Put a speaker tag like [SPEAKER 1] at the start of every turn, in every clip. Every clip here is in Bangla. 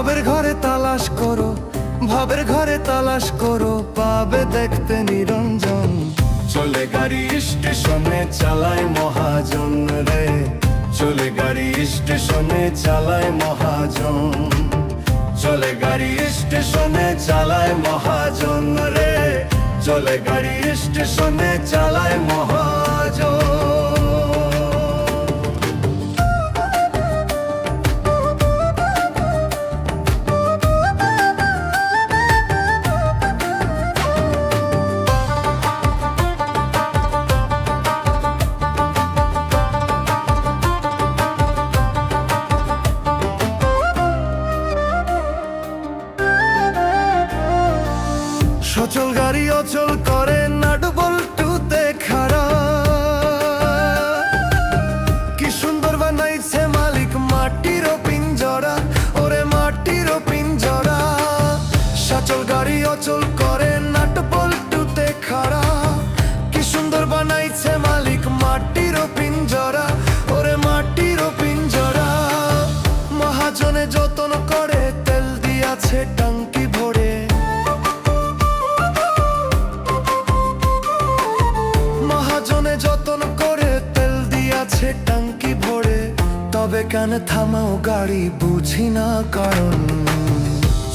[SPEAKER 1] ভাবের ঘরে তালাশ করো, ভাবের ঘরে তালাশ করো, পাবে দেখতে নিরঞ্জন। চলে গাড়ি স্টেশনে চালায় মহাজন রে, চলে গাড়ি স্টেশনে চালায় মহাজন। চলে গাড়ি স্টেশনে চালায় মহাজন রে, চলে গাড়ি স্টেশনে চালায় মহাজন। সচল গাড়ি অচল করে নাট বল্টুতে খাড়া, কি সুন্দর বানাইছে মালিক মাটিরও পিঞ্জরা, ওরে মাটিরও পিঞ্জরা। সচল গাড়ি অচল করে নাট বল্টুতে খাড়া, কি সুন্দর বানাইছে মালিক মাটিরও পিঞ্জরা, ওরে মাটিরও পিঞ্জরা। মহাজনে যতন করে তেল দিয়াছে টাঙ্কি ভরে, যতন করে তেল দিয়াছে টাঙ্কি ভরে। তবে কেন থামাও গাড়ি বুঝি না কারণ,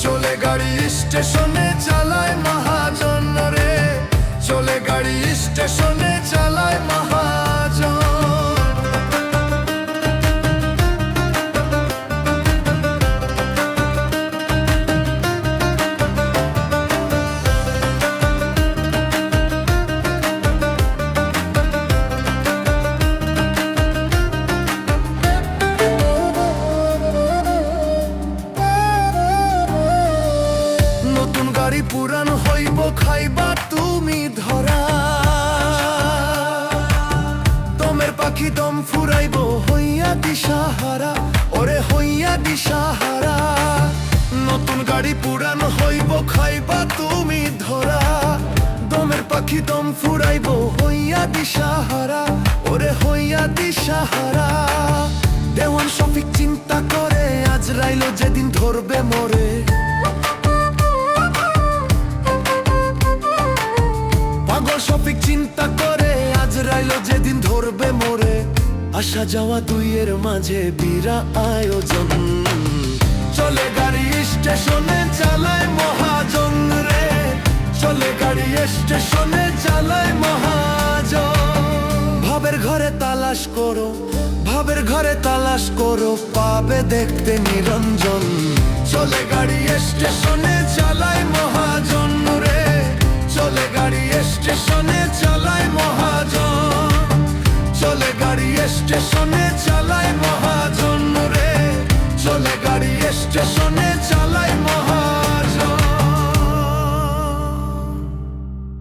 [SPEAKER 1] চলে গাড়ি স্টেশনে চালায় মহাজন রে, চলে গাড়ি স্টেশনে চালায় মহাজন। গাড়ি পুরান হইব খাইবা তুমি ধরা, দমের পাখি দম ফুরাইব হইয়া দিশাহারা, ওরে হইয়া দিশাহারা। নতুন গাড়ি পুরান হইব খাইবা তুমি ধরা, দমের পাখি দম ফুরাইব হইয়া দিশাহারা, ওরে হইয়া দিশাহারা। দেওয়ান শফিক চিন্তা করে আজরাইল যেদিন ধরবে মোরে, পাগল শফিক চিন্তা করে আজরাইল যেদিন ধরবে মোরে। আসা যাওয়া দুইয়ের মাঝে বিরা আয়োজন, চলে গাড়ি স্টেশনে চালায় মহাজন রে, চলে গাড়ি স্টেশনে চালায় মহাজন। ভাবের ঘরে তালাশ করো, ভাবের ঘরে তালাশ করো, পাবে দেখতে নিরঞ্জন। চলে গাড়ি স্টেশনে চালায় মহাজন রে, চলে গাড়ি স্টেশনে চালায়